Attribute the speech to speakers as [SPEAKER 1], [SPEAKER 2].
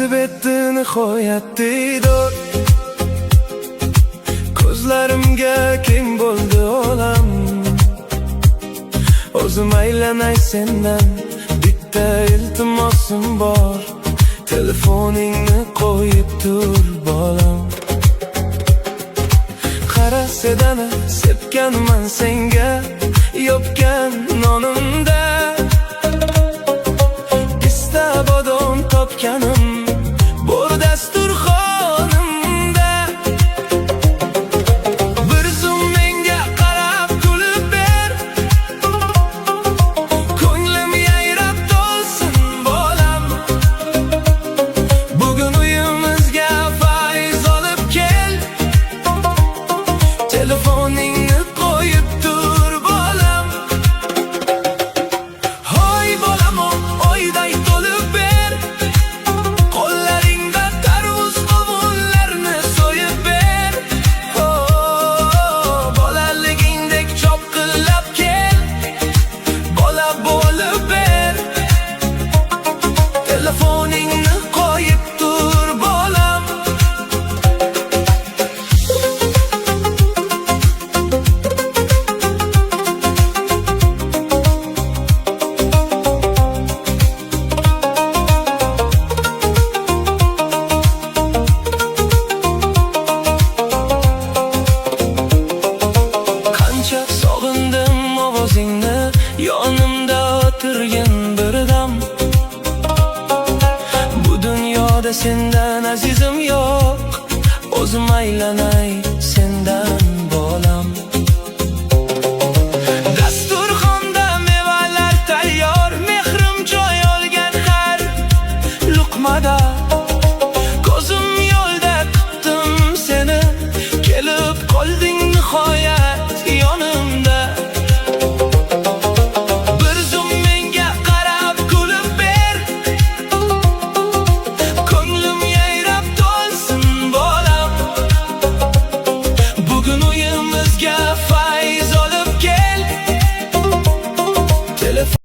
[SPEAKER 1] Nasib etdi nihoyat diydor, ko'zlarimga keng bo'ldi olam. O'zim aylanay sendan, bitta iltimosim bor. Telefoningni qo'yib tur bolam. Qara sedana sepganman senga, yopgan nonimda. Pista bodom topganim bor dasturxonimda. Bir zum menga qarab kulib ber, ko'nglim yayrab to'lsin bolam. Bugun uyimizga fayz olib kel, telefoningni qo'yib tur bolam. Hoy bolam, oyday to'lib ber, qo'llaringda tarvuz qovunlarni so'yib ber. Bolaligingdek chopqillab kel, bola bo'lib ber. Telefoningni qo'yib tur bolam. Qancha sog'indim ovozingni, yonimda o'tirgin birdam. Bu dunyoda sendan azizim yo'q, o'zim aylanay